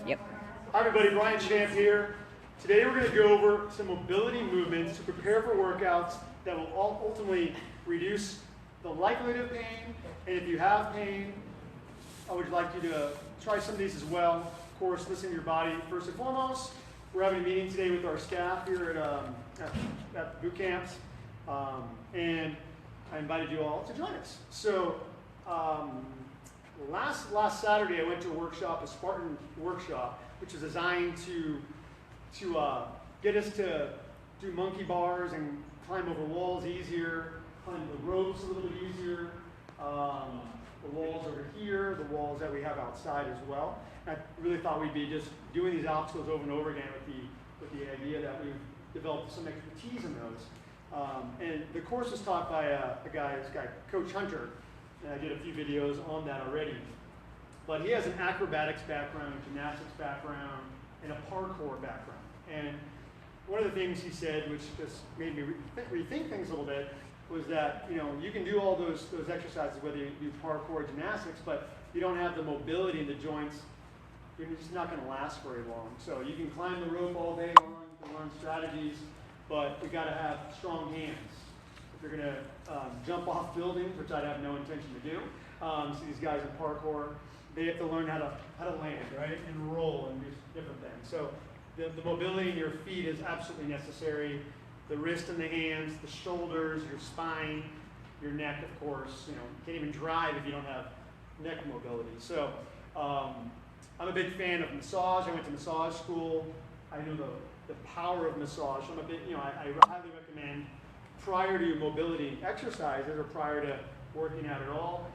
Yep. Hi everybody, Brien Shamp here. Today we're going to go over some mobility movements to prepare for workouts that will ultimately reduce the likelihood of pain. And if you have pain, I would like you to try some of these as well. Of course, listen to your body first and foremost. We're having a meeting today with our staff here at boot camps, and I invited you all to join us. So last Saturday I went to a workshop, a Spartan Workshop, which is designed to get us to do monkey bars and climb over walls easier, climb the ropes a little bit easier, the walls over here, the walls that we have outside as well. And I really thought we'd be just doing these obstacles over and over again with the idea that we've developed some expertise in those. And the course was taught by this guy, Coach Hunter, and I did a few videos on that already. But he has an acrobatics background, a gymnastics background, and a parkour background. And one of the things he said, which just made me rethink things a little bit, was that you can do all those exercises, whether you do parkour or gymnastics, but you don't have the mobility in the joints, you're just not going to last very long. So you can climb the rope all day long, you can learn strategies, but we've got to have strong hands. If you're going to jump off buildings, which I'd have no intention to do, so these guys in parkour, they have to learn how to land, right, and roll and do different things. So the mobility in your feet is absolutely necessary. The wrist and the hands, the shoulders, your spine, your neck, of course. You can't even drive if you don't have neck mobility. So I'm a big fan of massage. I went to massage school. I know the power of massage. I highly recommend, prior to mobility exercises or prior to working out at all,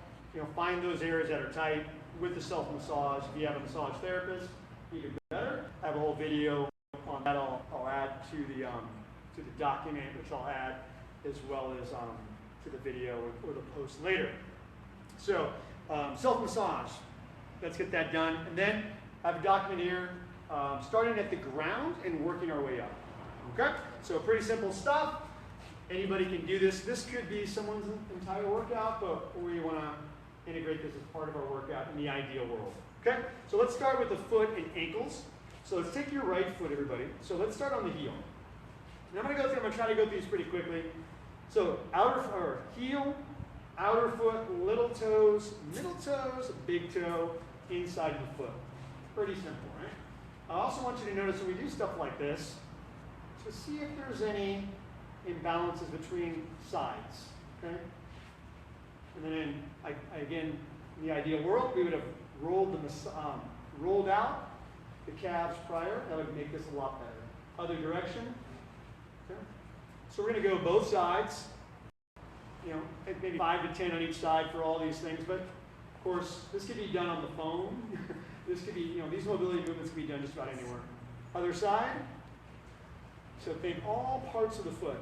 find those areas that are tight with the self-massage. If you have a massage therapist, even better. I have a whole video on that I'll add to the document, which I'll add as well as to the video or the post later. So self-massage, let's get that done. And then I have a document here, starting at the ground and working our way up. Okay? So pretty simple stuff. Anybody can do this. This could be someone's entire workout, but we want to integrate this as part of our workout in the ideal world. Okay? So let's start with the foot and ankles. So let's take your right foot, everybody. So let's start on the heel. And I'm going to try to go through these pretty quickly. So heel, outer foot, little toes, middle toes, big toe, inside of the foot. Pretty simple, right? I also want you to notice when we do stuff like this, to see if there's any imbalances between sides. Okay? And then again, in the ideal world, we would have rolled out the calves prior. That would make this a lot better. Other direction. Okay. So we're going to go both sides. Maybe 5 to 10 on each side for all these things. But of course, this could be done on the phone. This could be, these mobility movements can be done just about anywhere. Other side. So think all parts of the foot.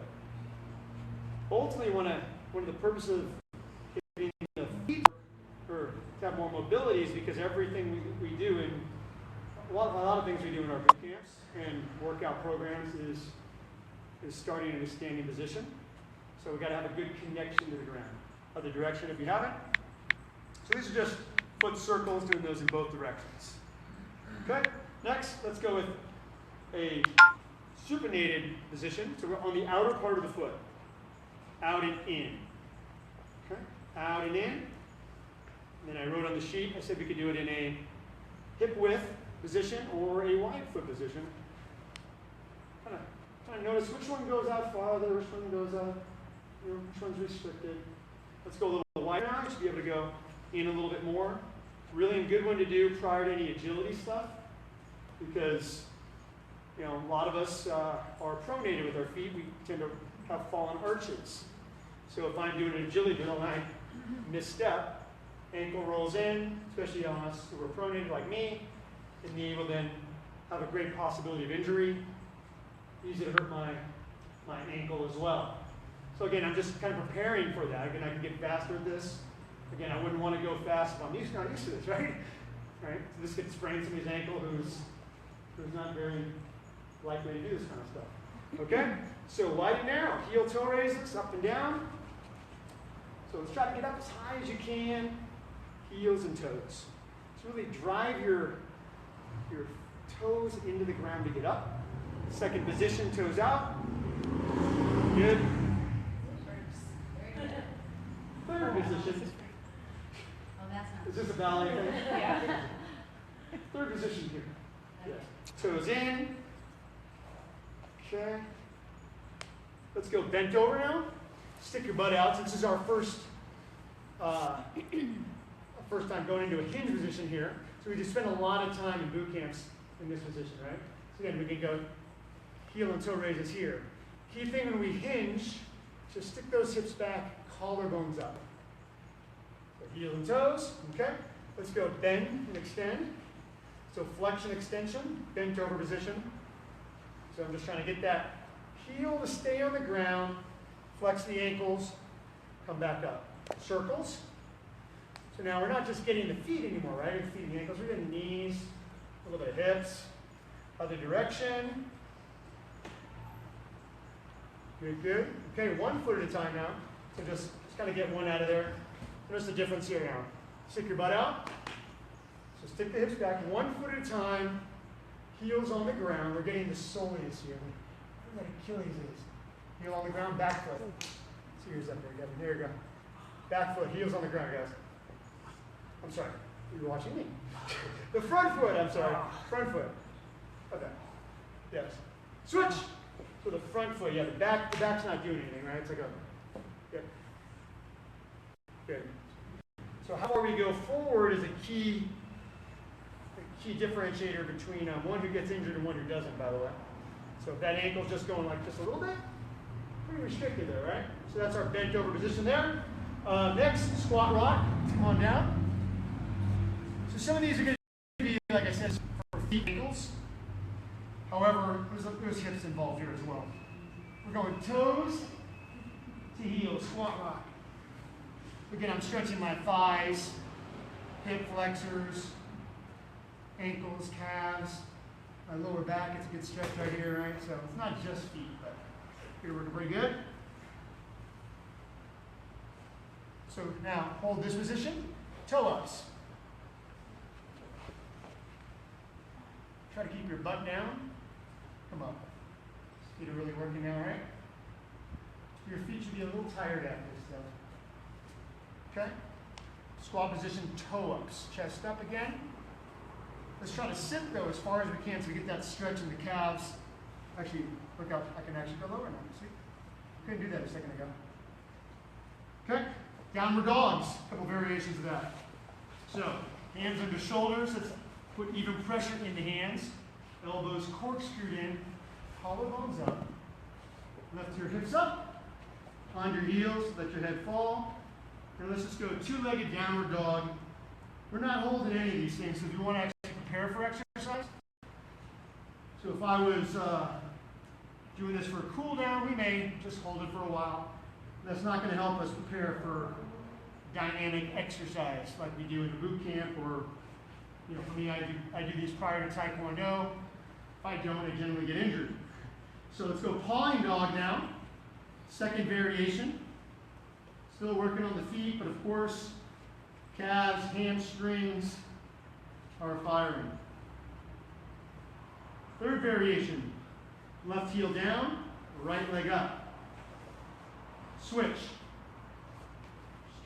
Ultimately, one of the purposes of getting the feet or to have more mobility is because everything we do in a lot of things we do in our boot camps and workout programs is starting in a standing position. So we've got to have a good connection to the ground. Other direction if you haven't. So these are just foot circles, doing those in both directions. Okay, next let's go with a supinated position. So we're on the outer part of the foot. Out and in. Okay, out and in. And then I wrote on the sheet, I said we could do it in a hip width position or a wide foot position. Kind of notice which one goes out farther, which one goes out, which one's restricted. Let's go a little wider now. You should be able to go in a little bit more. Really a good one to do prior to any agility stuff, because a lot of us are pronated with our feet. We tend to have fallen arches. So if I'm doing an agility drill and I misstep, ankle rolls in, especially on us who are pronated like me, the knee will then have a great possibility of injury. Easy to hurt my ankle as well. So again, I'm just kind of preparing for that. Again, I can get faster at this. Again, I wouldn't want to go fast if I'm not used to this, right? Right? So this could sprain somebody's ankle who's not very likely to do this kind of stuff. Okay? So wide and narrow, heel toe raises, up and down. So let's try to get up as high as you can, heels and toes. So really drive your your toes into the ground to get up. Second position, toes out. Good. Third position. Oh, that's not. Is this a ballet thing? Yeah. Third position here. Yes. Toes in. Okay. Let's go bent over now. Stick your butt out. This is our first time going into a hinge position here. So we just spend a lot of time in boot camps in this position, right? So again, we can go heel and toe raises here. Key thing when we hinge, just stick those hips back, collarbones up. So heel and toes, okay? Let's go bend and extend. So flexion, extension, bent over position. So I'm just trying to get that heel to stay on the ground, flex the ankles, come back up. Circles. So now we're not just getting the feet anymore, right? Feet and ankles, we're getting knees, a little bit of hips. Other direction. Good, good. Okay, 1 foot at a time now. So just kind of get one out of there. Notice the difference here now. Stick your butt out. So stick the hips back 1 foot at a time. Heels on the ground. We're getting the soleus here. Where that Achilles is. Heel on the ground, back foot. See yours up there, Kevin. There you go. Back foot, heels on the ground, guys. I'm sorry. You're watching me. The front foot, I'm sorry. Front foot. Okay. Yes. Switch. So the front foot, yeah, the back's not doing anything, right? It's like a, good. Good. So how far we go forward is a key differentiator between one who gets injured and one who doesn't, by the way. So if that ankle's just going like just a little bit, pretty restricted there, right? So that's our bent over position there. Next, squat rock. Come on down. So some of these are going to be, like I said, for feet ankles. However, there's hips involved here as well. We're going toes to heels, squat rock. Again, I'm stretching my thighs, hip flexors, ankles, calves, my lower back. It's a good stretch right here, right? So it's not just feet, but here we're working pretty good. So now hold this position, toe ups. Try to keep your butt down. Come up. Feet are really working now, right? Your feet should be a little tired after this stuff. Okay? Squat position, toe ups. Chest up again. Let's try to sit though as far as we can so we get that stretch in the calves. Actually, look up. I can actually go lower now. See? Couldn't do that a second ago. Okay? Downward dogs. A couple variations of that. So, hands under shoulders. Let's put even pressure in the hands. Elbows corkscrewed in. Collarbones up. Lift your hips up. On your heels. Let your head fall. And let's just go two-legged downward dog. We're not holding any of these things, so if you want to actually prepare for exercise. So if I was doing this for a cool down, we may just hold it for a while. That's not going to help us prepare for dynamic exercise like we do in a boot camp, or, you know, for me, I do these prior to Taekwondo. If I don't, I generally get injured. So let's go pawing dog now. Second variation. Still working on the feet, but of course, calves, hamstrings are firing. Third variation. Left heel down, right leg up. Switch. Just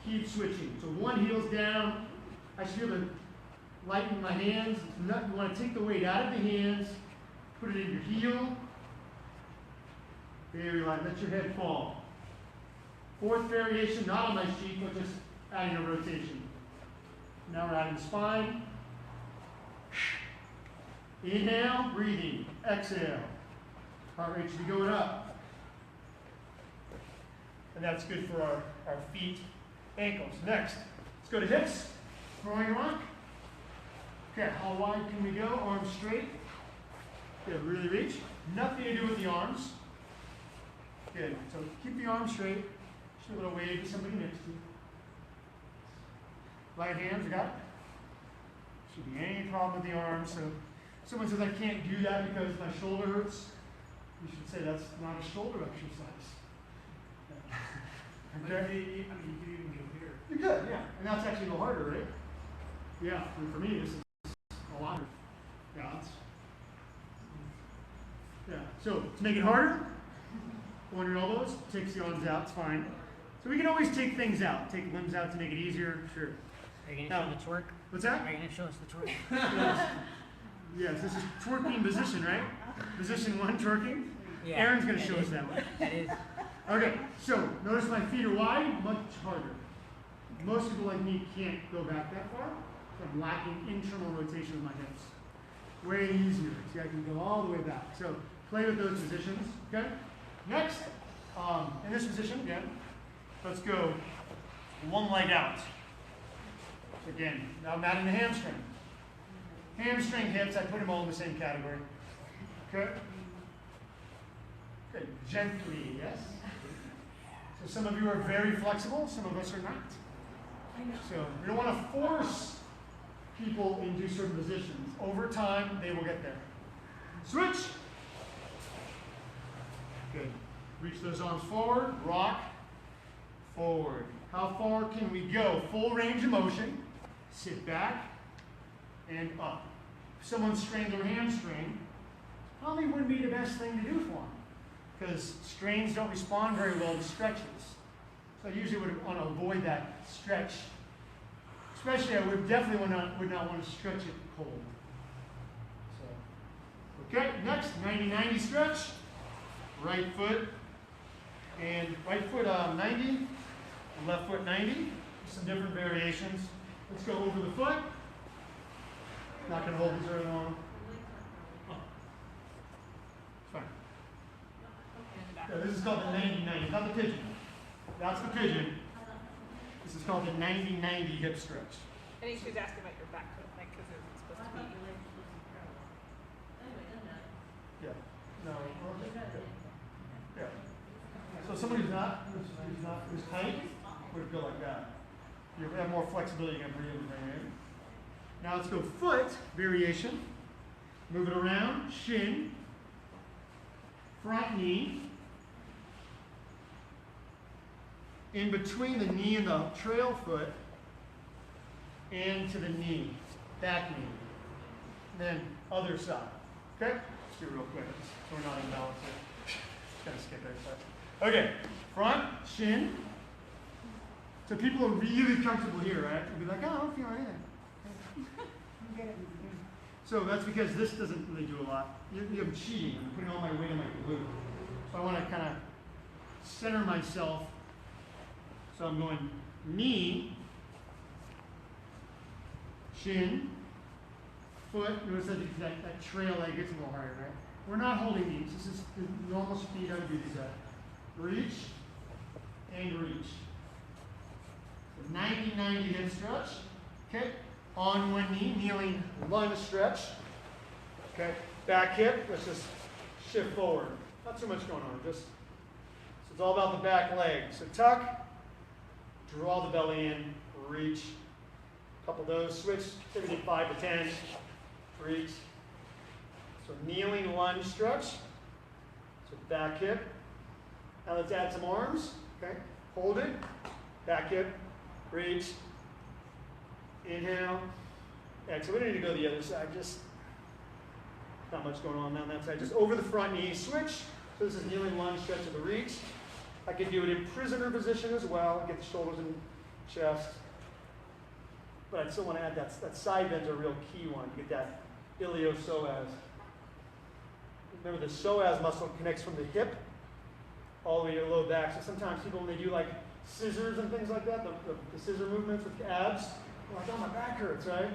keep switching. So one heel's down. I should feel to lighten my hands. You want to take the weight out of the hands, put it in your heel. Very light. Let your head fall. Fourth variation, not on my sheet, but just adding a rotation. Now we're adding spine. Inhale, breathing. Exhale. Heart rate should be going up. And that's good for our feet, ankles. Next, let's go to hips. Throwing rock. Okay, how wide can we go? Arms straight. Good, really reach. Nothing to do with the arms. Good, so keep the arms straight. Just a little wave to somebody next to you. Right hands, got it? Shouldn't be any problem with the arms. So if someone says I can't do that because my shoulder hurts, you should say that's not a shoulder exercise. Okay? I mean, you could even go here. You could, yeah. And that's actually a little harder, right? Yeah, and for me, this is a lot harder. Balance. Yeah, so to make it harder, go on your elbows, takes the arms out, it's fine. So we can always take things out, take limbs out to make it easier, sure. Are you going to show the twerk? What's that? Are you going to show us the twerk? Yes, this is twerking position, right? Position 1, twerking. Yeah. Aaron's going to show us that one. That is. Okay, so notice my feet are wide, much harder. Most people like me can't go back that far, so I'm lacking internal rotation of my hips. Way easier. See, I can go all the way back. So play with those positions, okay? Next, in this position, again, let's go one leg out. Again, now I'm adding the hamstring. Hamstring, hips, I put them all in the same category. Okay? Good. Gently, yes? So some of you are very flexible, some of us are not. So we don't want to force people into certain positions. Over time, they will get there. Switch. Good. Reach those arms forward, rock, forward. How far can we go? Full range of motion. Sit back and up. If someone strained their hamstring, probably wouldn't be the best thing to do for them, because strains don't respond very well to stretches. So I usually would want to avoid that stretch. Especially, I would definitely would not want to stretch it cold. So, okay, next, 90-90 stretch. Right foot, and right foot 90, left foot 90. Some different variations. Let's go over the foot. Not going to hold this very long. Oh. It's fine. Yeah, this is called the 90-90, not the pigeon. That's the pigeon. This is called the 90-90 hip stretch. I think she was asking about your back foot, like, because it's supposed to be. Yeah. No. Okay. Yeah. So somebody who's tight would go like that. You have more flexibility, you can breathe and bring it in. Now let's go foot variation. Move it around, shin, front knee, in between the knee and the trail foot, and to the knee, back knee. Then other side. Okay? Let's do it real quick, so we're not imbalanced here. Just gotta skip that side. Okay, front, shin. So people are really comfortable here, right? They'll be like, oh, I don't feel anything. So that's because this doesn't really do a lot. I'm cheating. I'm putting all my weight on my glute. So I want to kind of center myself. So I'm going knee, shin, foot. Notice that trail leg gets a little higher, right? We're not holding these. This is the normal speed I would do these at. Reach and reach. 90-90 hip stretch. Okay. On one knee, kneeling lunge stretch. Okay. Back hip. Let's just shift forward. Not too much going on. Just so it's all about the back leg. So tuck, draw the belly in, reach. A couple of those. Switch. Maybe 5 to 10. Reach. So kneeling lunge stretch. So back hip. Now let's add some arms. Okay. Hold it. Back hip. Reach. Inhale. Exhale. We don't need to go to the other side. Just not much going on down that side. Just over the front knee. Switch. So this is kneeling lunge stretch of the reach. I could do it in prisoner position as well. Get the shoulders and chest. But I still want to add that side bend's a real key one. You get that iliopsoas. Remember, the psoas muscle connects from the hip all the way to the low back. So sometimes people, when they do like scissors and things like that, the scissor movements with abs, they're like, oh, my back hurts, right?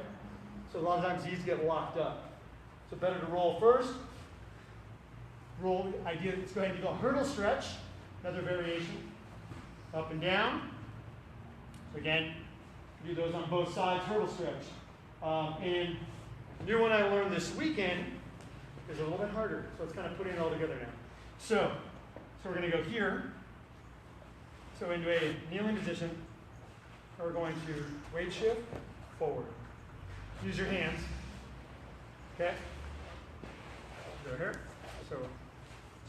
So a lot of times these get locked up. So better to roll first. Roll, idea, let's go ahead and do a hurdle stretch, another variation. Up and down. So again, do those on both sides, hurdle stretch. And the new one I learned this weekend is a little bit harder. So it's kind of putting it all together now. So we're going to go here. So into a kneeling position, we're going to weight shift forward. Use your hands. Okay? Go here.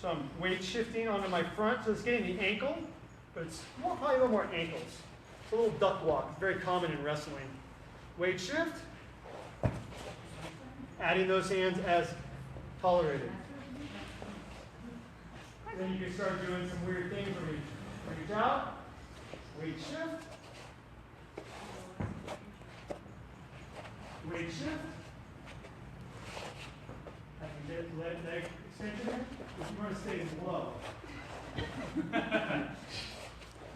So I'm weight shifting onto my front. So it's getting the ankle, but it's probably a little more ankles. It's a little duck walk. It's very common in wrestling. Weight shift. adding those hands as tolerated. Then you can start doing some weird things where you reach out, weight shift, weight shift. I can get leg extension here. If you want to stay low.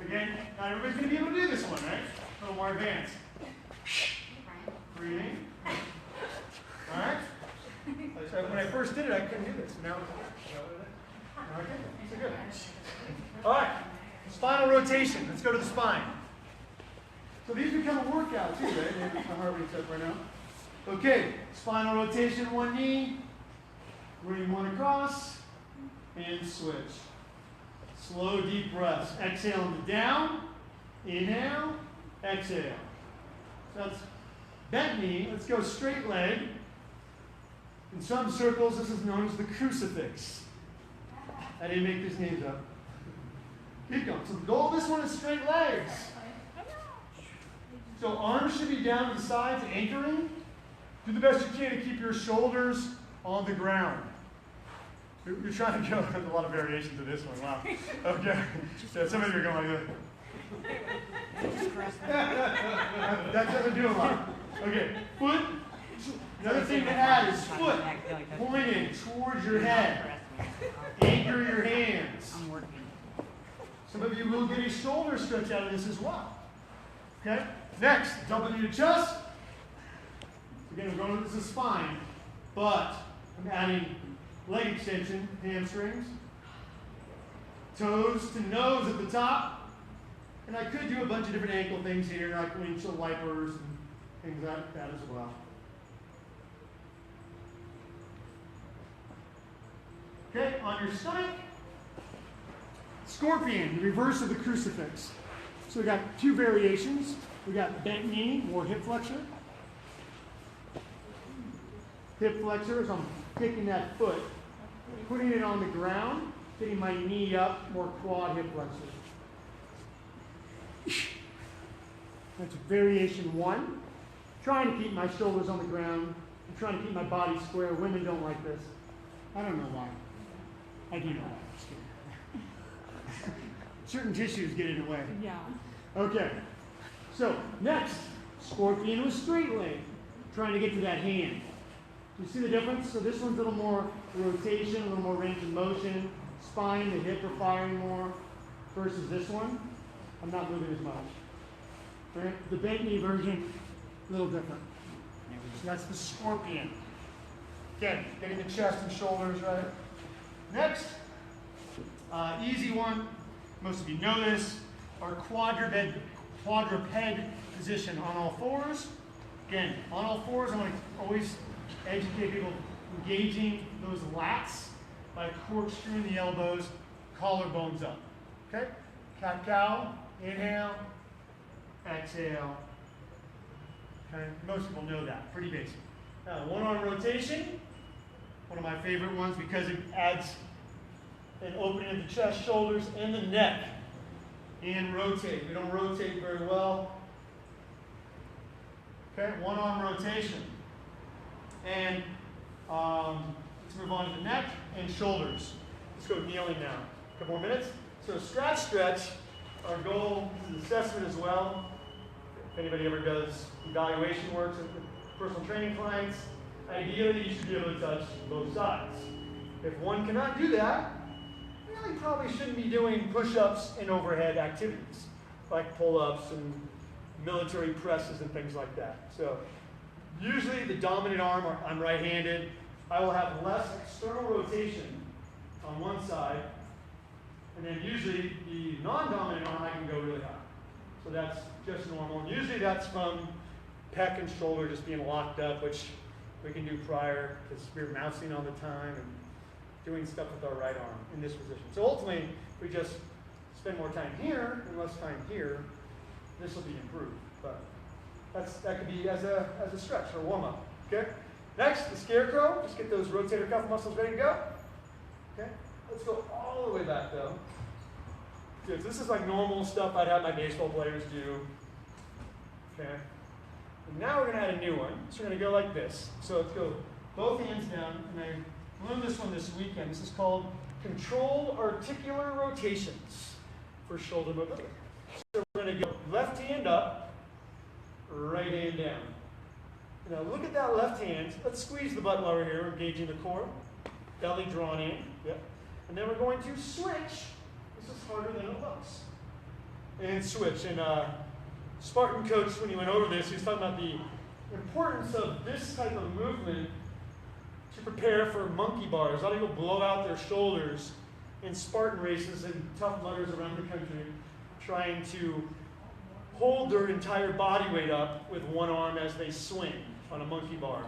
Again, not everybody's going to be able to do this one, right? A little more advanced. Breathing. All right. So when I first did it, I couldn't do this. Now I can. So good. All right. Spinal rotation. Let's go to the spine. So these become a workout too, right? My heart rate's up right now. Okay. Spinal rotation, one knee. Bring one across and switch. Slow, deep breaths. Exhale into down. Inhale. Exhale. So that's bent knee. Let's go straight leg. In some circles, this is known as the Crucifix. I didn't make these names up. Keep going. So the goal of this one is straight legs. So arms should be down to the sides, anchoring. Do the best you can to keep your shoulders on the ground. You're trying to go, there's a lot of variations of this one, wow. Okay, so some of you are going like this. That doesn't do a lot. Okay, foot, another thing to add is foot pointed towards your head. Anchor your hands. Some of you will get a shoulder stretch out of this as well. Okay, next, double knee to chest. Again, we're going to this is spine, but I'm adding leg extension, hamstrings, toes to nose at the top, and I could do a bunch of different ankle things here, like windshield wipers and things like that as well. Okay, on your stomach, scorpion, the reverse of the crucifix. So we got two variations. We got bent knee, more hip flexor. Hip flexor, so I'm taking that foot, putting it on the ground, getting my knee up, more quad hip flexor. That's variation one. Trying to keep my shoulders on the ground. I'm trying to keep my body square. Women don't like this. I don't know why. I do know why. Certain tissues get in the way. Yeah. Okay. So, next, scorpion with straight leg. Trying to get to that hand. You see the difference? So this one's a little more rotation, a little more range of motion. Spine, the hip are firing more. Versus this one, I'm not moving as much. Right? The bent knee version, a little different. So that's the scorpion. Again, getting the chest and shoulders right. Next, easy one. Most of you know this. Our quadruped position on all fours. Again, on all fours, I want to always educate people engaging those lats by corkscrewing the elbows, collarbones up. Okay? Cat-cow, inhale, exhale. Okay? Most people know that. Pretty basic. Now, one-arm rotation. One of my favorite ones because it adds an opening of the chest, shoulders, and the neck. And rotate. We don't rotate very well. Okay? One-arm rotation. And let's move on to the neck and shoulders. Let's go kneeling now. A couple more minutes. So stretch. Our goal is assessment as well. If anybody ever does evaluation work with personal training clients, ideally you should be able to touch both sides. If one cannot do that, you really probably shouldn't be doing push-ups and overhead activities, like pull-ups and military presses and things like that. So usually the dominant arm, I'm right-handed, I will have less external rotation on one side, and then usually the non-dominant arm I can go really high. So that's just normal. And usually that's from pec and shoulder just being locked up, which we can do prior because we're mousing all the time and doing stuff with our right arm in this position. So ultimately, if we just spend more time here and less time here, this will be improved. But that could be as a stretch or warm-up. Okay? Next, the Scarecrow. Just get those rotator cuff muscles ready to go. Okay? Let's go all the way back though. Good. So this is like normal stuff I'd have my baseball players do. Okay? And now we're going to add a new one. So we're going to go like this. So let's go both hands down, and I learned this one this weekend. This is called controlled articular rotations for shoulder mobility. So we're going to go left hand up, right hand down. Now look at that left hand. Let's squeeze the butt while we're here, engaging the core. Belly drawn in. Yep. And then we're going to switch. This is harder than it looks. And switch. And Spartan coach, when he went over this, he was talking about the importance of this type of movement to prepare for monkey bars. A lot of people blow out their shoulders in Spartan races and tough mutters around the country, trying to hold their entire body weight up with one arm as they swing on a monkey bar.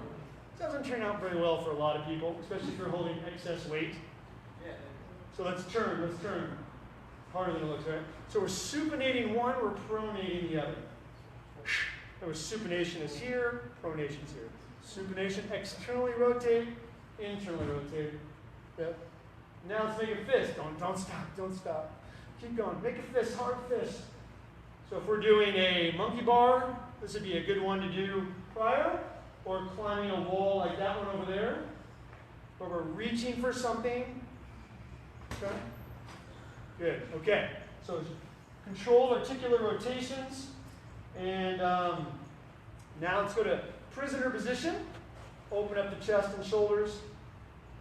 It doesn't turn out very well for a lot of people, especially if you're holding excess weight. So let's turn. Harder than it looks, right? So we're supinating one, we're pronating the other. That was supination is here, pronation is here. Supination, externally rotate, internally rotate. Yep. Now let's make a fist. Don't stop. Keep going. Make a fist, hard fist. So if we're doing a monkey bar, this would be a good one to do prior, or climbing a wall like that one over there, where we're reaching for something. Okay? Good. Okay. So controlled articular rotations. And now let's go to prisoner position. Open up the chest and shoulders.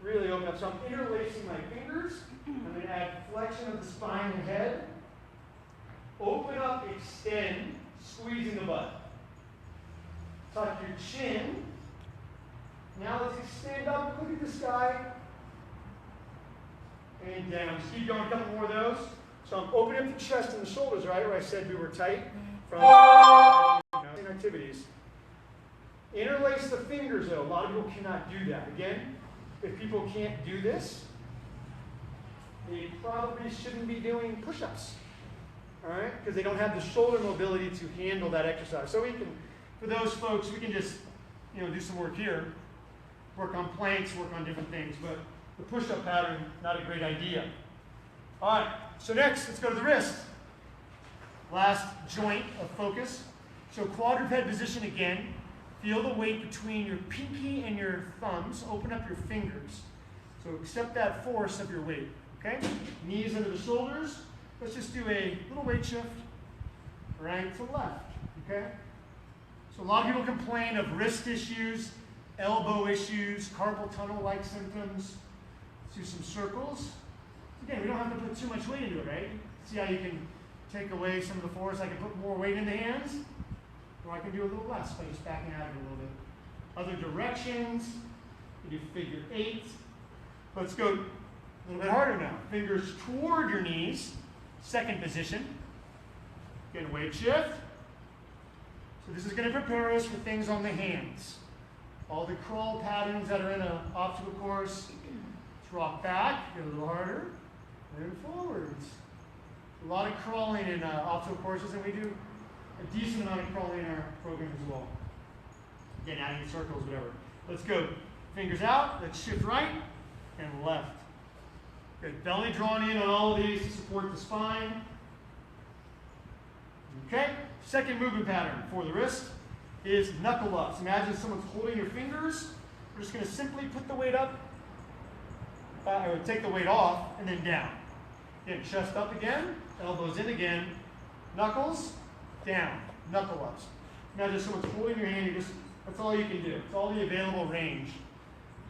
Really open up. So I'm interlacing my fingers. I'm going to add flexion of the spine and head. Open up, extend, squeezing the butt. Tuck your chin. Now let's extend up, look at the sky. And down. Just keep going, a couple more of those. So I'm opening up the chest and the shoulders, right, where I said we were tight from activities. Interlace the fingers, though. A lot of people cannot do that. Again, if people can't do this, they probably shouldn't be doing push-ups. All right? Because they don't have the shoulder mobility to handle that exercise. So we can, for those folks, we can just, do some work here. Work on planks, work on different things. But the push-up pattern, not a great idea. All right. So next, let's go to the wrist. Last joint of focus. So quadruped position again. Feel the weight between your pinky and your thumbs. Open up your fingers. So accept that force of your weight. Okay? Knees under the shoulders. Let's just do a little weight shift. Right to left. Okay? So a lot of people complain of wrist issues, elbow issues, carpal tunnel-like symptoms. Let's do some circles. Again, we don't have to put too much weight into it, right? See how you can take away some of the force. I can put more weight in the hands, or I can do a little less by just backing out of it a little bit. Other directions, you do figure 8. Let's go a little bit harder now. Fingers toward your knees, second position. Again, weight shift. So this is going to prepare us for things on the hands. All the crawl patterns that are in an obstacle course. Let's rock back, get a little harder, and forwards. A lot of crawling in obstacle courses, and we do a decent amount of crawling in our program as well. Again, adding circles, whatever. Let's go. Fingers out. Let's shift right and left. Good. Belly drawn in on all of these to support the spine. Okay. Second movement pattern for the wrist is knuckle ups. Imagine someone's holding your fingers. We're just going to simply put the weight up, or take the weight off, and then down. Again, chest up again, elbows in again, knuckles down, knuckle ups. Imagine someone's holding your hand, that's all you can do. It's all the available range.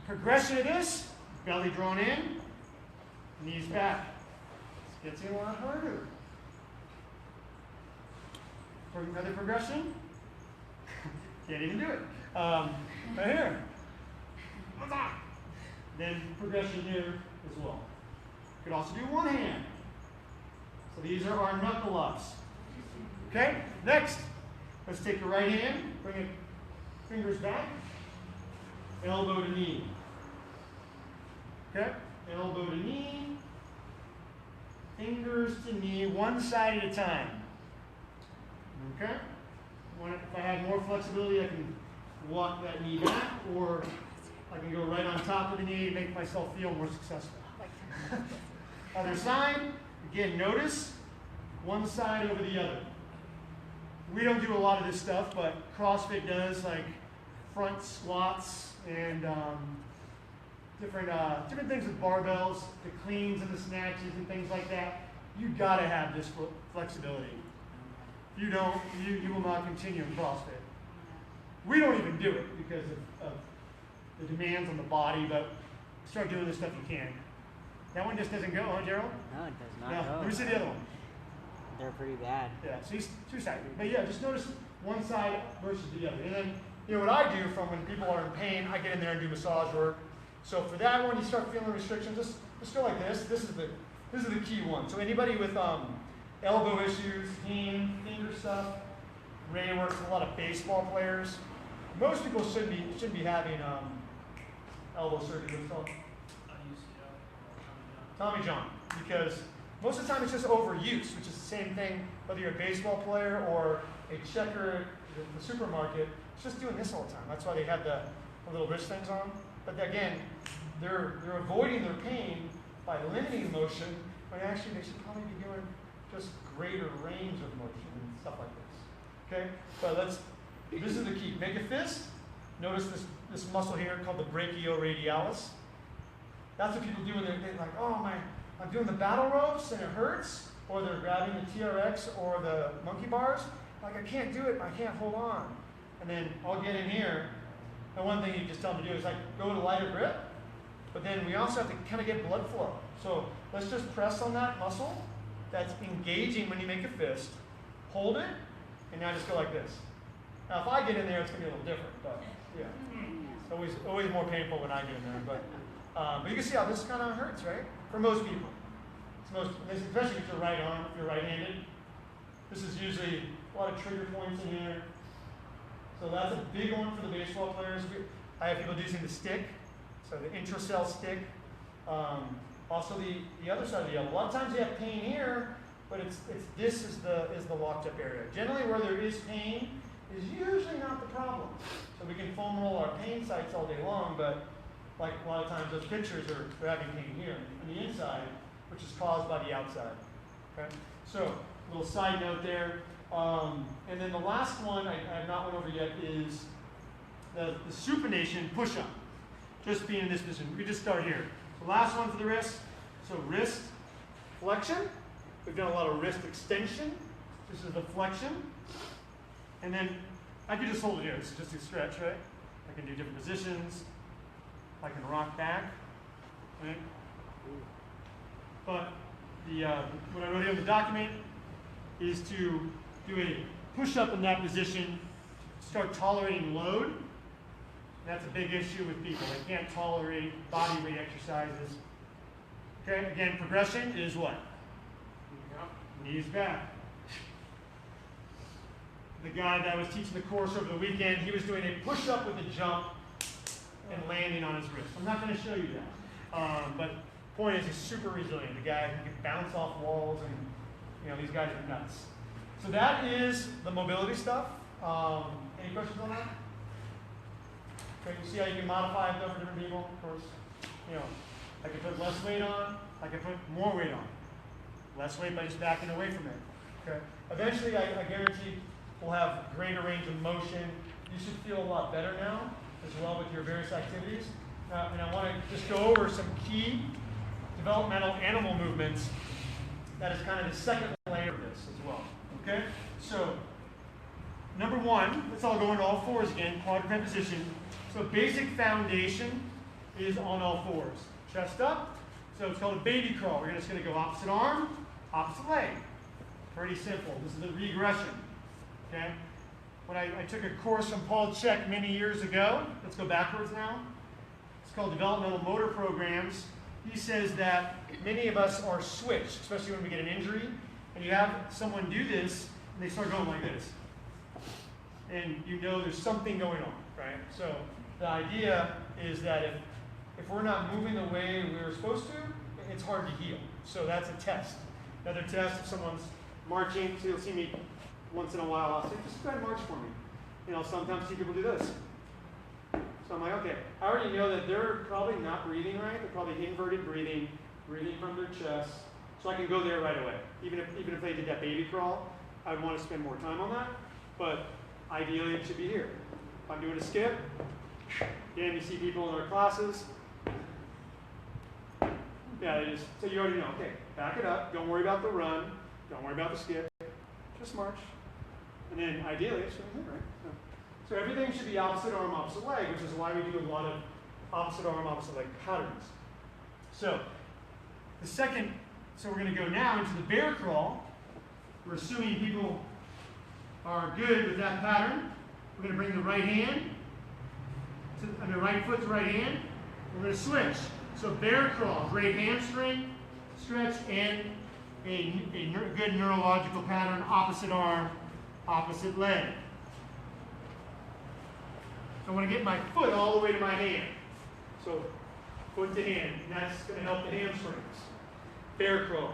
Progression of this, belly drawn in, knees back. This gets in a lot harder. For another progression, can't even do it. Right here. Then progression here as well. You could also do one hand. So these are our knuckle ups. Okay, next, let's take the right hand, bring it fingers back, elbow to knee. Okay, elbow to knee, fingers to knee, one side at a time. Okay, if I have more flexibility, I can walk that knee back, or I can go right on top of the knee and make myself feel more successful. Other side, again, notice one side over the other. We don't do a lot of this stuff, but CrossFit does, like front squats and different things with barbells, the cleans and the snatches and things like that. You gotta have this flexibility. If you don't, you will not continue in CrossFit. We don't even do it because of the demands on the body, but start doing this stuff you can. That one just doesn't go, huh, Gerald? No, it does not No. go. Let me see the other one. They're pretty bad. Yeah, so he's two-sided. But yeah, just notice one side versus the other. And then, what I do from when people are in pain, I get in there and do massage work. So for that one, you start feeling restrictions, just go like this. This is the key one. So anybody with elbow issues, pain, finger stuff, Ray works with a lot of baseball players. Most people shouldn't be having elbow surgery. What's called? Tommy John, because most of the time it's just overuse, which is the same thing whether you're a baseball player or a checker at the supermarket. It's just doing this all the time. That's why they have the little wrist things on. But again, they're avoiding their pain by limiting motion, when actually they should probably be doing just greater range of motion and stuff like this. Okay? But this is the key. Make a fist. Notice this muscle here called the Brachioradialis. That's what people do when they're like, oh, I'm doing the battle ropes and it hurts, or they're grabbing the TRX or the monkey bars. Like, I can't do it, I can't hold on. And then I'll get in here, and one thing you just tell them to do is like go to lighter grip, but then we also have to kind of get blood flow. So let's just press on that muscle that's engaging when you make a fist, hold it, and now just go like this. Now if I get in there, it's going to be a little different, but yeah. It's always more painful when I get in there, but you can see how this kind of hurts, right? For most people. Especially if you're right arm, if you're right-handed. This is usually a lot of trigger points in here. So that's a big one for the baseball players. I have people using the stick, so the intracell stick. Also the other side of the elbow. A lot of times you have pain here, but this is the locked up area. Generally where there is pain is usually not the problem. So we can foam roll our pain sites all day long, but like a lot of times those pictures are having pain here on the inside, which is caused by the outside. Okay? So a little side note there. And then the last one I have not went over yet is the Supination Push-Up. Just being in this position. We just start here. So last one for the wrist. So wrist flexion. We've done a lot of wrist extension. This is the flexion. And then I could just hold it here. It's just a stretch, right? I can do different positions. I can rock back. Right? But what I wrote here in the document is to do a push-up in that position, start tolerating load. That's a big issue with people. They can't tolerate body weight exercises. Okay, again, progression is what? Knees back. The guy that was teaching the course over the weekend, he was doing a push-up with a jump and landing on his wrist. I'm not going to show you that. But point is, he's super resilient. The guy who can bounce off walls, and these guys are nuts. So that is the mobility stuff. Any questions on that? Okay, you see how you can modify it though for different people? Of course, I can put less weight on. I can put more weight on. Less weight by just backing away from it. Okay. Eventually, I guarantee we'll have greater range of motion. You should feel a lot better now as well with your various activities. And I want to just go over some key developmental animal movements. That is kind of the second layer of this as well. Okay? So, number one, let's all go into all fours again, quadruped position. So basic foundation is on all fours. Chest up. So it's called a baby crawl. We're just going to go opposite arm, opposite leg. Pretty simple. This is a regression. Okay? When I took a course from Paul Chek many years ago, let's go backwards now. It's called Developmental Motor Programs. He says that many of us are switched, especially when we get an injury, and you have someone do this, and they start going like this. And there's something going on, right? So the idea is that if we're not moving the way we were supposed to, it's hard to heal. So that's a test. Another test, if someone's marching, so you'll see me once in a while, I'll say, just go ahead and march for me. Sometimes see people do this. So I'm like, okay, I already know that they're probably not breathing right. They're probably inverted breathing from their chest. So I can go there right away. Even if they did that baby crawl, I would want to spend more time on that. But ideally, it should be here. If I'm doing a skip, again, you see people in our classes. Yeah, they just, so you already know, okay, back it up. Don't worry about the run. Don't worry about the skip. Just march. And then ideally, it's right? So everything should be opposite arm, opposite leg, which is why we do a lot of opposite arm, opposite leg patterns. So the second, so we're going to go now into the bear crawl. We're assuming people are good with that pattern. We're going to bring the right hand, and the right foot to right hand. We're going to switch. So bear crawl, great hamstring stretch, and a good neurological pattern, opposite arm, opposite leg. So I want to get my foot all the way to my hand. So foot to hand, and that's going to help the hamstrings. Bear crawl.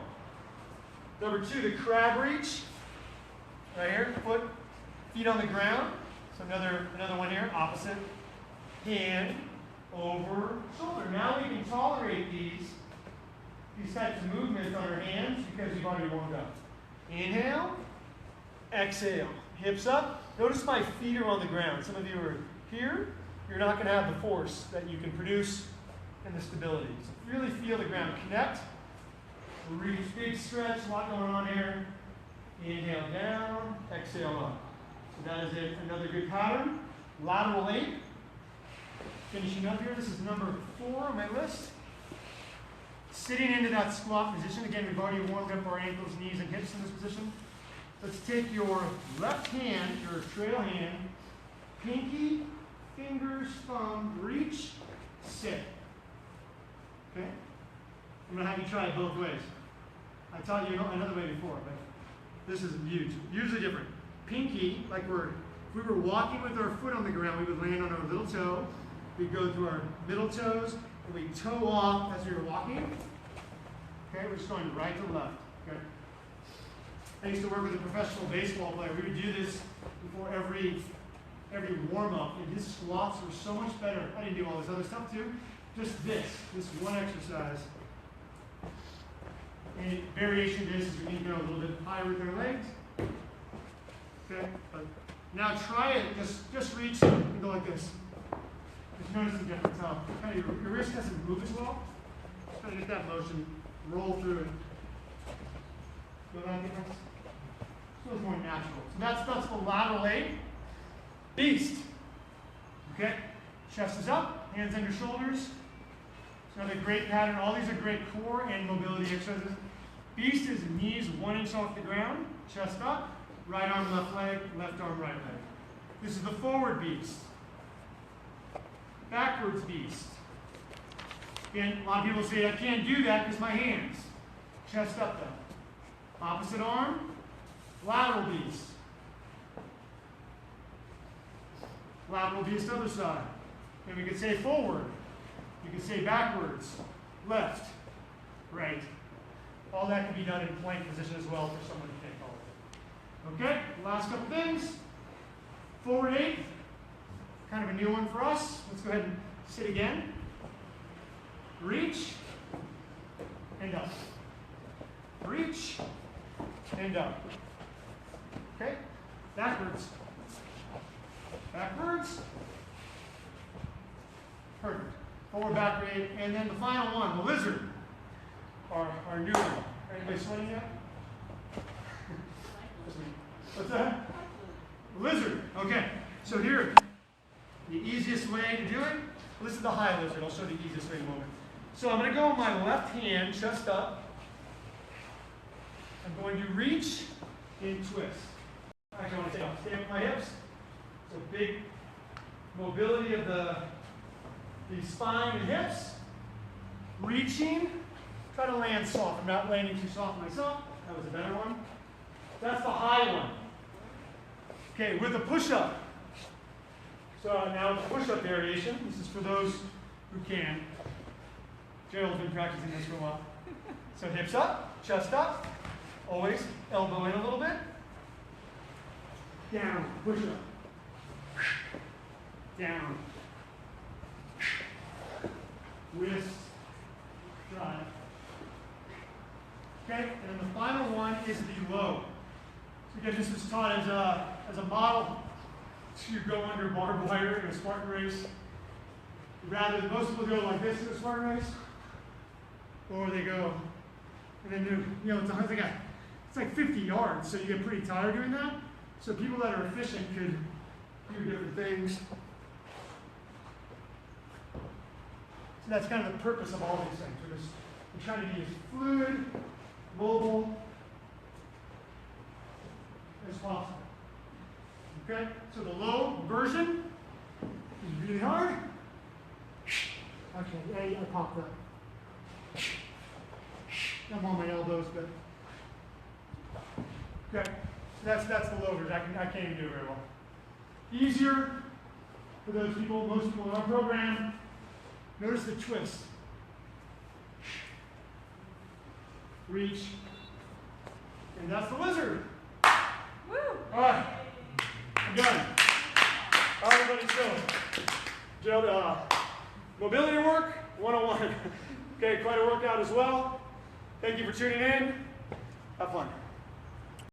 Number 2, the crab reach. Right here, foot, feet on the ground. So another one here, opposite hand over shoulder. Now we can tolerate these types of movements on our hands because we've already warmed up. Inhale, exhale, hips up. Notice my feet are on the ground. Some of you are here. You're not going to have the force that you can produce and the stability. So really feel the ground. Connect. Reach, big stretch, a lot going on here. Inhale down, exhale up. So that is it. Another good pattern. Lateral 8. Finishing up here, this is number 4 on my list. Sitting into that squat position. Again, we've already warmed up our ankles, knees, and hips in this position. Let's take your left hand, your trail hand, pinky, fingers, thumb, reach, sit. Okay? I'm going to have you try it both ways. I taught you another way before, but this is huge. Usually different. Pinky, like if we were walking with our foot on the ground, we would land on our little toe. We'd go through our middle toes, and we'd toe off as we were walking. Okay, we're just going right to left. Okay. I used to work with a professional baseball player. We would do this before every warm-up, and his squats were so much better. I didn't do all this other stuff too. Just this one exercise. And variation of this is we need to go a little bit higher with our legs. Okay, but now try it. Just reach and go like this. Just notice the difference. How kind of your wrist doesn't move as well. Just try to get that motion, roll through it. Feel that difference? Feels more natural. So that's the lateral 8. Beast. Okay, chest is up, hands under shoulders. It's another great pattern. All these are great core and mobility exercises. Beast is knees 1 inch off the ground, chest up, right arm, left leg, left arm, right leg. This is the forward beast. Backwards beast. Again, a lot of people say, I can't do that because my hands. Chest up though. Opposite arm, lateral beast. Lateral beast, other side. And we could say forward. You could say backwards, left, right. All that can be done in plank position as well for someone who can't follow it. Okay, last couple things. Forward 8, kind of a new one for us. Let's go ahead and sit again. Reach, and up. Reach, and up. Okay, backwards. Backwards. Perfect. Forward, back, right, and then the final one, the lizard, our new one. Anybody sweating yet? What's that? Lizard. Okay. So here, the easiest way to do it. Well, this is the high lizard. I'll show you the easiest way in a moment. So I'm going to go with my left hand, chest up. I'm going to reach and twist. Actually, I want to stay up with my hips. So big mobility of the spine and hips. Reaching. Try to land soft. I'm not landing too soft myself. That was a better one. That's the high one. Okay, with a push-up. So now the push-up variation. This is for those who can. Gerald's been practicing this for a while. So hips up, chest up. Always elbow in a little bit. Down, push-up. Down. Wrist, drive. Okay, and then the final one is the low. So again, this was taught as a model to go under barbed wire in a Spartan race. Rather, most people go like this in a Spartan race, or they go, and then do, you know, it's like 50 yards, so you get pretty tired doing that. So people that are efficient could do different things. So that's kind of the purpose of all these things. We're trying to be as fluid, mobile as possible. Okay? So the low version is really hard. Okay, I popped up. I'm on my elbows, but okay. So that's the low version. I can't even do it very well. Easier for those people, most people in our program. Notice the twist. Reach. And that's the lizard. Woo! All right. I'm done. All right, everybody, so mobility work 101. Okay, quite a workout as well. Thank you for tuning in.